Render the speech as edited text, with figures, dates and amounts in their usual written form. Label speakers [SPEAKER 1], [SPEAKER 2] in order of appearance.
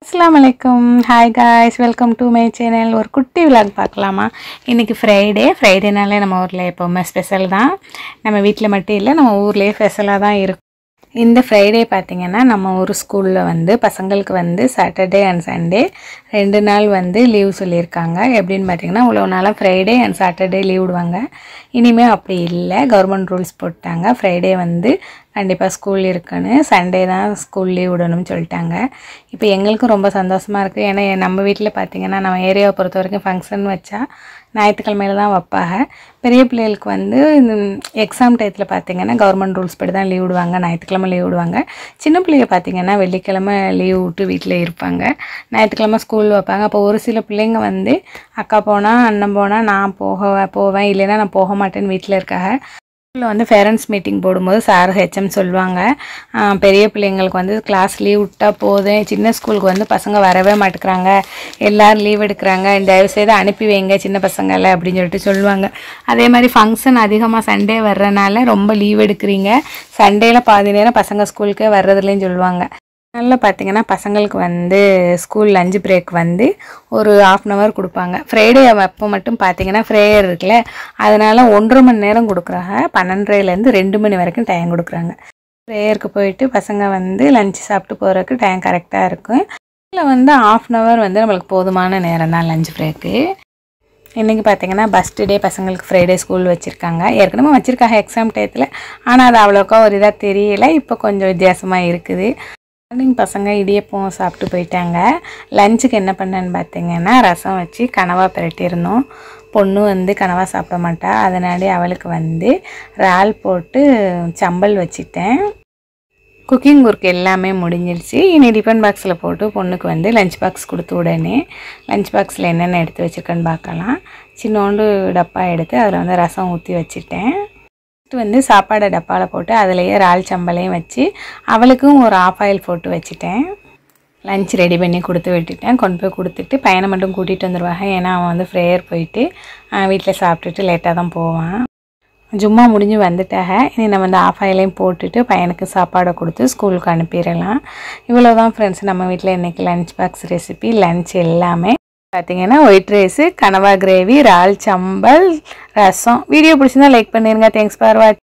[SPEAKER 1] Assalamualaikum. Hi guys, welcome to my channel. ஒரு குட்டி vlog பார்க்கலாமா? இன்னைக்கு ஃப்ரைடேனாலே நம்ம ஊர்ல எப்பவுமே ஸ்பெஷல் தான். நம்ம வீட்ல மட்டும் இல்ல, நம்ம ஊர்லயே ஸ்பெஷலா தான் இருக்கும். இந்த ஃப்ரைடே பாத்தீங்கன்னா நம்ம ஊர் ஸ்கூல்ல வந்து பசங்களுக்கு வந்து சாட்டர்டே அண்ட் சண்டே 2 நாள் வந்து லீவ் சொல்லிருக்காங்க. எப்படின்னு பாத்தீங்கன்னா இவ்வளவு நாளா ஃப்ரைடே அண்ட் சாட்டர்டே லீவ் விடுவாங்க. இனிமே அப்படி இல்ல, கவர்மெண்ட் ரூல்ஸ் போட்டாங்க. ஃப்ரைடே வந்து கண்டிப்பா ஸ்கூல் இருக்குன்னு, சண்டே தான் ஸ்கூல் லீவ் விடணும்னு சொல்லிட்டாங்க. இப்போ எங்களுக்கும் ரொம்ப சந்தோஷமா இருக்கு. ஏன்னா நம்ம வீட்ல பாத்தீங்கன்னா நம்ம ஏரியாவை பொறுத்த வரைக்கும் ஃபங்க்ஷன் வச்சா ஞாயிற்றுக்கிழமையில தான் வைப்பாங்க. பெரிய பிள்ளைகளுக்கு வந்து எக்ஸாம் டயத்தில் பார்த்தீங்கன்னா கவர்மெண்ட் ரூல்ஸ் படி தான் லீவ் விடுவாங்க, ஞாயிற்றுக்கிழமை லீவ் விடுவாங்க. சின்ன பிள்ளைங்க பார்த்தீங்கன்னா வெள்ளிக்கிழமை லீவ் விட்டு வீட்டில் இருப்பாங்க, ஞாயிற்றுக்கிழமை ஸ்கூல் வைப்பாங்க. அப்போ ஒரு சில பிள்ளைங்க வந்து அக்கா போனால் அண்ணன் போனால் நான் போவேன் இல்லைன்னா நான் போக மாட்டேன்னு வீட்டில் இருக்காங்க. ஸ்கூலில் வந்து பேரண்ட்ஸ் மீட்டிங் போடும்போது சார் ஹெச்எம் சொல்லுவாங்க, பெரிய பிள்ளைங்களுக்கு வந்து கிளாஸ் லீவ் விட்டால் போதும், சின்ன ஸ்கூலுக்கு வந்து பசங்க வரவே மாட்டேங்கிறாங்க, எல்லோரும் லீவ் எடுக்கிறாங்க, தயவுசெய்து அனுப்பி வைங்க சின்ன பசங்களை அப்படின்னு சொல்லிட்டு சொல்லுவாங்க. அதே மாதிரி ஃபங்க்ஷன் அதிகமாக சண்டே வர்றதுனால ரொம்ப லீவ் எடுக்கிறீங்க, சண்டேல பாதி நேரம் பசங்க ஸ்கூலுக்கே வர்றதுலேன்னு சொல்லுவாங்க. நல்லா பார்த்தீங்கன்னா பசங்களுக்கு வந்து ஸ்கூல் லஞ்ச் பிரேக் வந்து ஒரு 1/2 hour கொடுப்பாங்க. ஃப்ரைடே அப்போ மட்டும் பார்த்தீங்கன்னா ப்ரேயர் இருக்குல்ல, அதனால 1.5 மணி நேரம் கொடுக்குறாங்க. 12:30லேருந்து 2 மணி வரைக்கும் டைம் கொடுக்குறாங்க. ப்ரேயருக்கு போயிட்டு பசங்க வந்து லஞ்ச் சாப்பிட்டு போகிறதுக்கு டைம் கரெக்டாக இருக்கும். இதில் வந்து 1/2 hour வந்து நம்மளுக்கு போதுமான நேரம் தான் லஞ்ச் பிரேக்கு. இன்றைக்கி பார்த்தீங்கன்னா ஃபஸ்ட்டு டே பசங்களுக்கு ஃப்ரைடே ஸ்கூல் வச்சுருக்காங்க. ஏற்கனவே வச்சுருக்காங்க எக்ஸாம் டயத்தில், ஆனால் அது அவ்வளோக்கா ஒரு இதாக தெரியலை. இப்போ கொஞ்சம் வித்தியாசமாக இருக்குது. மார்னிங் பசங்க இடியப்பம் சாப்பிட்டு போயிட்டாங்க. லஞ்சுக்கு என்ன பண்ணேன்னு பார்த்தீங்கன்னா ரசம் வச்சு கனவா பிரட்டியிருந்தோம். பொண்ணு வந்து கனவா சாப்பிட மாட்டா, அதனாலே அவளுக்கு வந்து இறால் போட்டு சம்பல் வச்சுட்டேன். குக்கிங் ஒர்க் எல்லாமே முடிஞ்சிருச்சு. இனி டிஃபன் பாக்ஸில் போட்டு பொண்ணுக்கு வந்து லஞ்ச் பாக்ஸ் கொடுத்து உடனே லஞ்ச் பாக்ஸில் என்னென்ன எடுத்து வச்சுருக்கேன்னு பார்க்கலாம். சின்னோண்டு டப்பா எடுத்து அதில் வந்து ரசம் ஊற்றி வச்சுட்டேன். வந்து சாப்பாடை டப்பாவில் போட்டு அதிலேயே இறால் சம்பலையும் வச்சு அவளுக்கும் ஒரு ஆஃப் போட்டு வச்சுட்டேன். லஞ்ச் ரெடி பண்ணி கொடுத்து விட்டுட்டேன். கொண்டு போய் கொடுத்துட்டு பையனை மட்டும் கூட்டிகிட்டு வந்துடுவாங்க. ஏன்னா அவன் வந்து ப்ரேயர் போயிட்டு வீட்டில் சாப்பிட்டுட்டு லேட்டாக தான் போவான். ஜும்மா முடிஞ்சு வந்துட்டாக. இனி நம்ம வந்து ஆஃப் போட்டுட்டு பையனுக்கு சாப்பாடை கொடுத்து ஸ்கூலுக்கு அனுப்பிடலாம். இவ்வளோ தான் ஃப்ரெண்ட்ஸ் நம்ம வீட்டில் இன்றைக்கி லஞ்ச் பாக்ஸ் ரெசிபி. லஞ்ச் எல்லாமே பார்த்தீங்கன்னா ஒயிட் ரைஸு, கனவா கிரேவி, இறால் சம்பல், ரசம். வீடியோ பிடிச்சிருந்தா லைக் பண்ணிடுங்க. தேங்க்ஸ் ஃபார் வாட்சிங்.